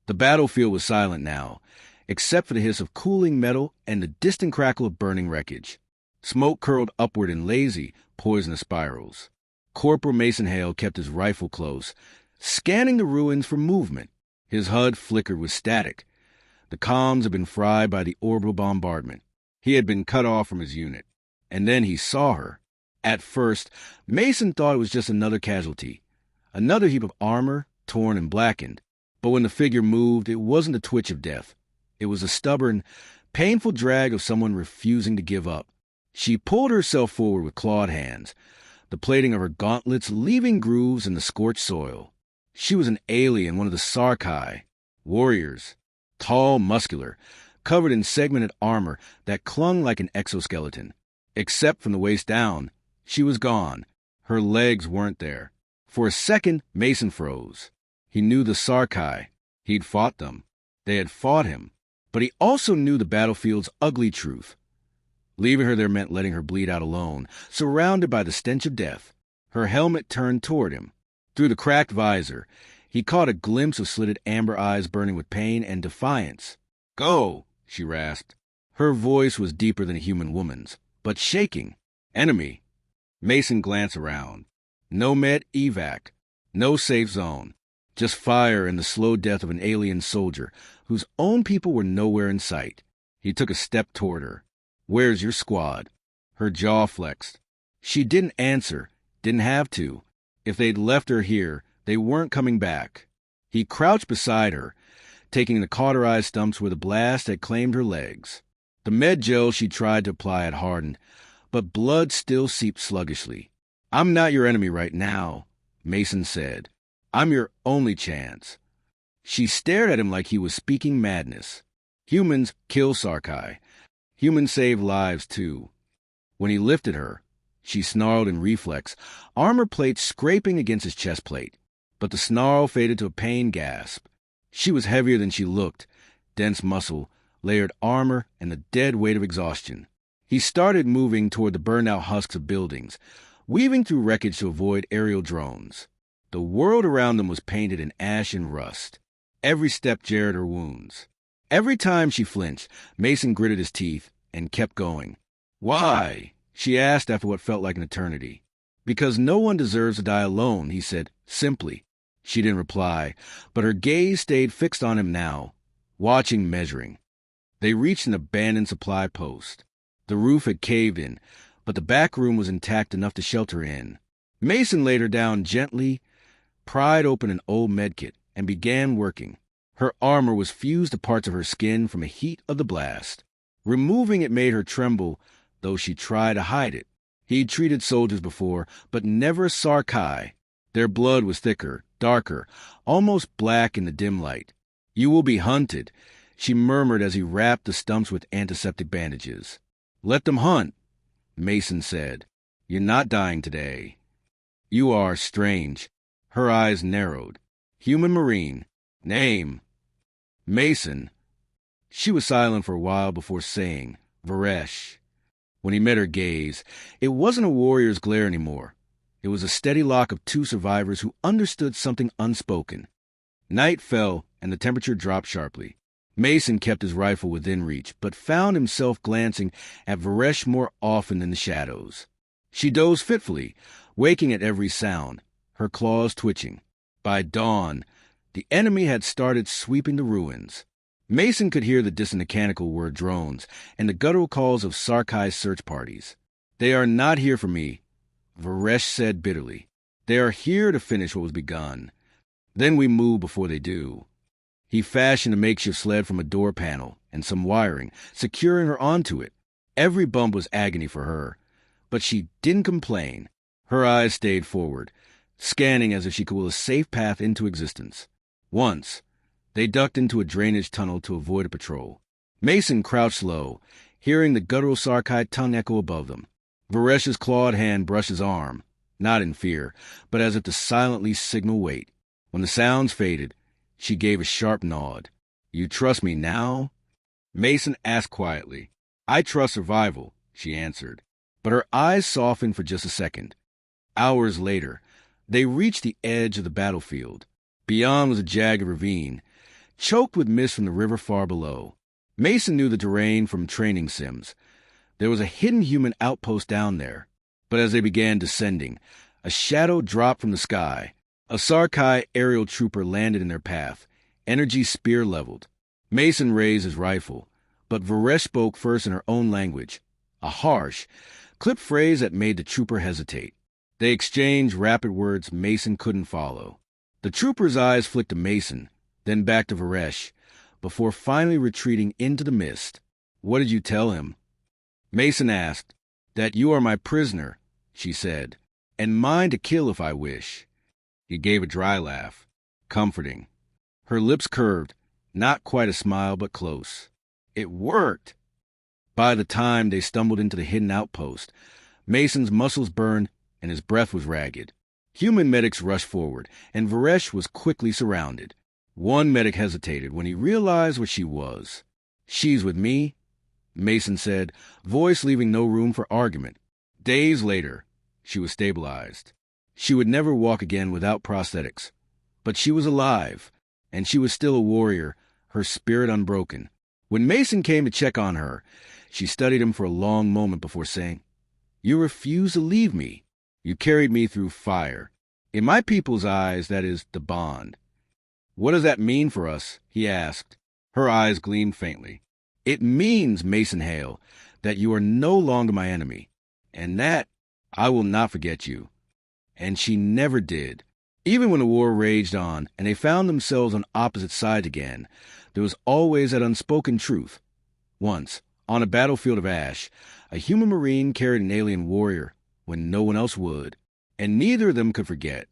The battlefield was silent now, except for the hiss of cooling metal and the distant crackle of burning wreckage. Smoke curled upward in lazy, poisonous spirals. Corporal Mason Hale kept his rifle close, scanning the ruins for movement. His HUD flickered with static. The comms had been fried by the orbital bombardment. He had been cut off from his unit. And then he saw her. At first, Mason thought it was just another casualty, another heap of armor, torn and blackened. But when the figure moved, it wasn't a twitch of death. It was a stubborn, painful drag of someone refusing to give up. She pulled herself forward with clawed hands, the plating of her gauntlets leaving grooves in the scorched soil. She was an alien, one of the Sarr'kai, warriors, tall, muscular, covered in segmented armor that clung like an exoskeleton. Except from the waist down, she was gone. Her legs weren't there. For a second, Mason froze. He knew the Sarr'kai. He'd fought them. They had fought him. But he also knew the battlefield's ugly truth. Leaving her there meant letting her bleed out alone, surrounded by the stench of death. Her helmet turned toward him. Through the cracked visor, he caught a glimpse of slitted amber eyes burning with pain and defiance. "Go," she rasped. Her voice was deeper than a human woman's, but shaking. "Enemy." Mason glanced around. No med evac. No safe zone. Just fire and the slow death of an alien soldier whose own people were nowhere in sight. He took a step toward her. "Where's your squad?" Her jaw flexed. She didn't answer, didn't have to. If they'd left her here, they weren't coming back. He crouched beside her, taking the cauterized stumps where the blast had claimed her legs. The med gel she tried to apply had hardened, but blood still seeped sluggishly. "I'm not your enemy right now," Mason said. "I'm your only chance." She stared at him like he was speaking madness. Humans kill Sarr'kai. Humans save lives, too. When he lifted her, she snarled in reflex, armor plate scraping against his chest plate. But the snarl faded to a pain gasp. She was heavier than she looked, dense muscle, layered armor, and the dead weight of exhaustion. He started moving toward the burned-out husks of buildings, weaving through wreckage to avoid aerial drones. The world around them was painted in ash and rust. Every step jarred her wounds. Every time she flinched, Mason gritted his teeth and kept going. "Why?" she asked after what felt like an eternity. "Because no one deserves to die alone," he said, simply. She didn't reply, but her gaze stayed fixed on him now, watching, measuring. They reached an abandoned supply post. The roof had caved in, but the back room was intact enough to shelter in. Mason laid her down gently, pried open an old medkit, and began working. Her armor was fused to parts of her skin from the heat of the blast. Removing it made her tremble, though she tried to hide it. He'd treated soldiers before, but never Sarr'kai. Their blood was thicker, darker, almost black in the dim light. "You will be hunted," she murmured as he wrapped the stumps with antiseptic bandages. "Let them hunt," Mason said. "You're not dying today." "You are strange." Her eyes narrowed. "Human Marine. Name?" "Mason." She was silent for a while before saying, "Varesh." When he met her gaze, it wasn't a warrior's glare anymore. It was a steady lock of two survivors who understood something unspoken. Night fell, and the temperature dropped sharply. Mason kept his rifle within reach, but found himself glancing at Varesh more often in the shadows. She dozed fitfully, waking at every sound, her claws twitching. By dawn, the enemy had started sweeping the ruins. Mason could hear the distant mechanical word drones and the guttural calls of Sarr'kai search parties. "They are not here for me," Varesh said bitterly. "They are here to finish what was begun. Then we move before they do." He fashioned a makeshift sled from a door panel and some wiring, securing her onto it. Every bump was agony for her, but she didn't complain. Her eyes stayed forward, scanning as if she could will a safe path into existence. Once, they ducked into a drainage tunnel to avoid a patrol. Mason crouched low, hearing the guttural Sarr'kai tongue echo above them. Varesh's clawed hand brushed his arm, not in fear, but as if to silently signal wait. When the sounds faded, she gave a sharp nod. "You trust me now?" Mason asked quietly. "I trust survival," she answered. But her eyes softened for just a second. Hours later, they reached the edge of the battlefield. Beyond was a jagged ravine, choked with mist from the river far below. Mason knew the terrain from training sims. There was a hidden human outpost down there. But as they began descending, a shadow dropped from the sky. A Sarr'kai aerial trooper landed in their path, energy spear leveled. Mason raised his rifle, but Varesh spoke first in her own language, a harsh, clipped phrase that made the trooper hesitate. They exchanged rapid words Mason couldn't follow. The trooper's eyes flicked to Mason, then back to Varesh, before finally retreating into the mist. "What did you tell him?" Mason asked. "That you are my prisoner," she said, "and mine to kill if I wish." He gave a dry laugh, comforting. Her lips curved, not quite a smile, but close. It worked! By the time they stumbled into the hidden outpost, Mason's muscles burned and his breath was ragged. Human medics rushed forward, and Varesh was quickly surrounded. One medic hesitated when he realized what she was. "She's with me," Mason said, voice leaving no room for argument. Days later, she was stabilized. She would never walk again without prosthetics. But she was alive, and she was still a warrior, her spirit unbroken. When Mason came to check on her, she studied him for a long moment before saying, "You refused to leave me. You carried me through fire. In my people's eyes, that is the bond." "What does that mean for us?" he asked. Her eyes gleamed faintly. "It means, Mason Hale, that you are no longer my enemy, and that I will not forget you." And she never did. Even when the war raged on and they found themselves on opposite sides again, there was always that unspoken truth. Once, on a battlefield of ash, a human marine carried an alien warrior when no one else would, and neither of them could forget.